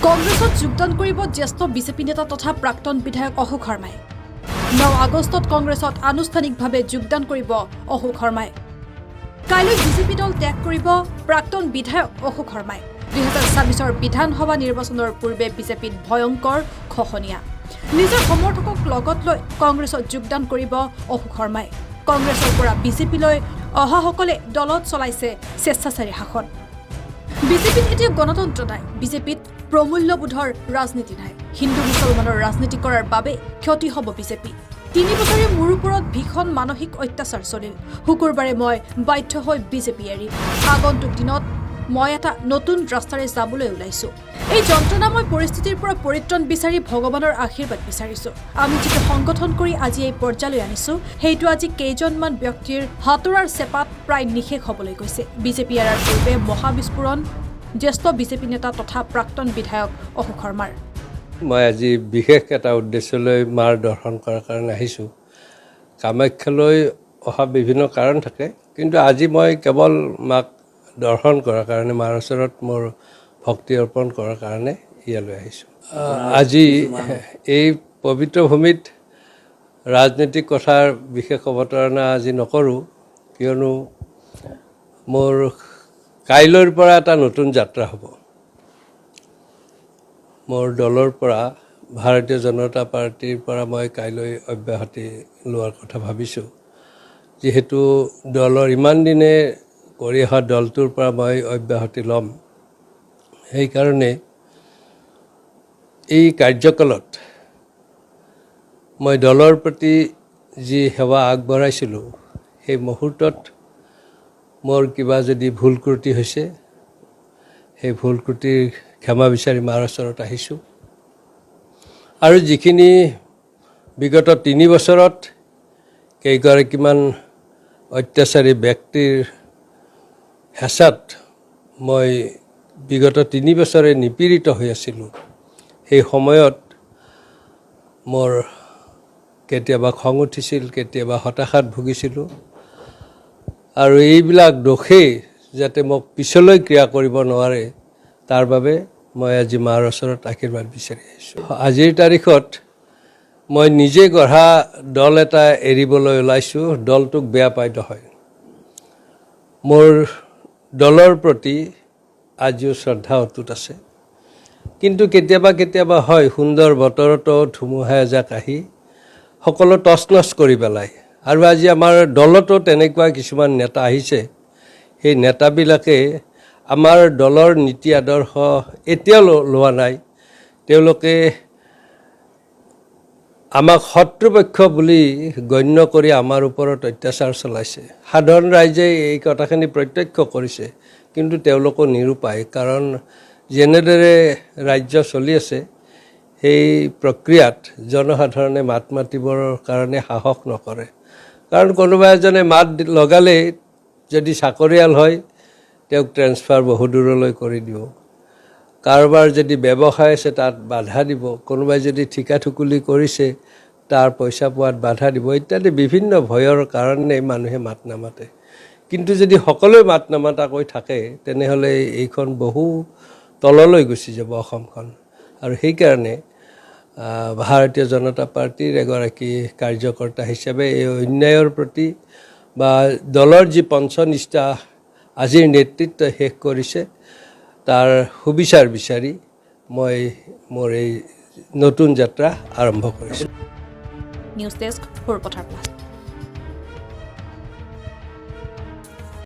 কংগ্ৰেছত যোগদান কৰিব জ্যেষ্ঠ বিজেপি নেতা তথা প্ৰাক্তন বিধায়ক অশোক শৰ্মাই 9 আগষ্টত কংগ্ৰেছত আনুষ্ঠানিকভাৱে যোগদান কৰিব অশোক শৰ্মাই কাইলৈ বিজেপি দল ত্যাগ কৰিব প্ৰাক্তন বিধায়ক অশোক শৰ্মাই 2024 বিধানসভা নিৰ্বাচনৰ পূৰ্বে বিজেপিত ভয়ংকৰ খহনীয়া নিজৰ সমৰ্থকক লগত লৈ কংগ্ৰেছত যোগদান কৰিব অশোক শৰ্মাই কংগ্ৰেছৰ পৰা বিজেপিলৈ অহাসকলে দলত চলাইছে স্বেচ্ছাচাৰী শাসন বিজেপিত এতিয়া গণতন্ত্ৰ নাই বিজেপিত প্ৰমূল্যবোধৰ ৰাজনীতি নাই হিন্দু মুছলমানৰ ৰাজনীতি কৰাৰ বাবে ক্ষতি হ'ব বিজেপি 3 বছৰে মোৰ ওপৰত ভীষণ মানসিক অত্যাচাৰ চলিল শুকুৰবাৰে মই বাধ্য হৈ বিজেপি এৰি আগন্তুক দিনত মই এটা নতুন ৰাস্তাৰে যাবলৈ ওলাইছো এই যন্ত্ৰণাময় পৰিস্থিতিৰ পৰা পৰিত্ৰাণ বিচাৰি ভগৱানৰ আশীৰ্বাদ বিচাৰিছো আমি যিটো সংগঠন কৰি আজি এই পৰ্যায়লৈ আনিছো সেইটো আজি কেইজনমান ব্যক্তিৰ হাতৰাৰ চেপাত প্ৰায় নিশেষ হ'বলৈ গৈছে বিজেপি এৰাৰ পূৰ্বে মহাবিস্ফোৰণ জ্যেষ্ঠ বিজেপি নেতা তথা প্ৰাক্তন বিধায়ক অশোক শৰ্মাৰ মই আজি বিশেষ এটা উদ্দেশ্যলৈ মাৰ দৰ্শন কৰাৰ কাৰণে আহিছোঁ কামাখ্যালৈ অহা বিভিন্ন কাৰণ থাকে কিন্তু আজি মই কেৱল মাক দৰ্শন কৰাৰ কাৰণে মাৰ ওচৰত মোৰ ভক্তি অৰ্পণ কৰাৰ কাৰণে ইয়ালৈ আহিছোঁ আজি এই পবিত্ৰ ভূমিত ৰাজনৈতিক কথাৰ বিশেষ অৱতাৰণা আজি নকৰোঁ কিয়নো মোৰ কাইলৈৰ পৰা এটা নতুন যাত্ৰা হ'ব মোৰ দলৰ পৰা ভাৰতীয় জনতা পাৰ্টিৰ পৰা মই কাইলৈ অব্যাহতি লোৱাৰ কথা ভাবিছোঁ যিহেতু দলৰ ইমান দিনে কৰি অহা দলটোৰ পৰা মই অব্যাহতি ল'ম সেইকাৰণে এই কাৰ্যকালত মই দলৰ প্ৰতি যি সেৱা আগবঢ়াইছিলোঁ সেই মুহূৰ্তত মোৰ কিবা যদি ভুল ত্ৰুটি হৈছে সেই ভুল ত্ৰুটিৰ ক্ষমা বিচাৰি মাৰ ওচৰত আহিছোঁ আৰু যিখিনি বিগত 3 বছৰত কেইগৰাকীমান অত্যাচাৰী ব্যক্তিৰ হেঁচাত মই বিগত 3 বছৰে নিপীড়িত হৈ আছিলোঁ সেই সময়ত মোৰ কেতিয়াবা খং উঠিছিল কেতিয়াবা হতাশাত ভুগিছিলোঁ আৰু এইবিলাক দোষেই যাতে মোক পিছলৈ ক্ৰিয়া কৰিব নোৱাৰে তাৰ বাবে মই আজি মাৰ ওচৰত আশীৰ্বাদ বিচাৰি আহিছোঁ আজিৰ তাৰিখত মই নিজে গঢ়া দল এটা এৰিবলৈ ওলাইছোঁ দলটোক বেয়া পাই নহয় মোৰ দলৰ প্ৰতি আজিও শ্ৰদ্ধা অটুট আছে কিন্তু কেতিয়াবা হয় সুন্দৰ বতৰতো ধুমুহা এজাক আহি সকলো তছনছ কৰি পেলায় আৰু আজি আমাৰ দলতো তেনেকুৱা কিছুমান নেতা আহিছে সেই নেতাবিলাকে আমাৰ দলৰ নীতি আদৰ্শ এতিয়াও লোৱা নাই তেওঁলোকে আমাক শত্ৰুপক্ষ বুলি গণ্য কৰি আমাৰ ওপৰত অত্যাচাৰ চলাইছে সাধাৰণ ৰাইজে এই কথাখিনি প্ৰত্যক্ষ কৰিছে কিন্তু তেওঁলোকো নিৰূপায় কাৰণ যেনেদৰে ৰাজ্য চলি আছে সেই প্ৰক্ৰিয়াত জনসাধাৰণে মাত মাতিবৰ কাৰণে সাহস নকৰে কাৰণ কোনোবা এজনে মাত লগালে যদি চাকৰিয়াল হয় তেওঁক ট্ৰেন্সফাৰ বহু দূৰলৈ কৰি দিব কাৰোবাৰ যদি ব্যৱসায় আছে তাত বাধা দিব কোনোবাই যদি ঠিকা ঠুকুলি কৰিছে তাৰ পইচা পোৱাত বাধা দিব ইত্যাদি বিভিন্ন ভয়ৰ কাৰণে মানুহে মাত নামাতে কিন্তু যদি সকলোৱে মাত নামাতাকৈ থাকে তেনেহ'লে এইখন বহু তললৈ গুচি যাব অসমখন আৰু সেইকাৰণে ভাৰতীয় জনতা পাৰ্টিৰ এগৰাকী কাৰ্যকৰ্তা হিচাপে এই অন্যায়ৰ প্ৰতি বা দলৰ যি পঞ্চনিষ্ঠা আজিৰ নেতৃত্ব শেষ কৰিছে তাৰ সুবিচাৰ বিচাৰি মই মোৰ এই নতুন যাত্ৰা আৰম্ভ কৰিছোঁ নিউজ ডেস্ক ফৰপথাৰ প্লাছ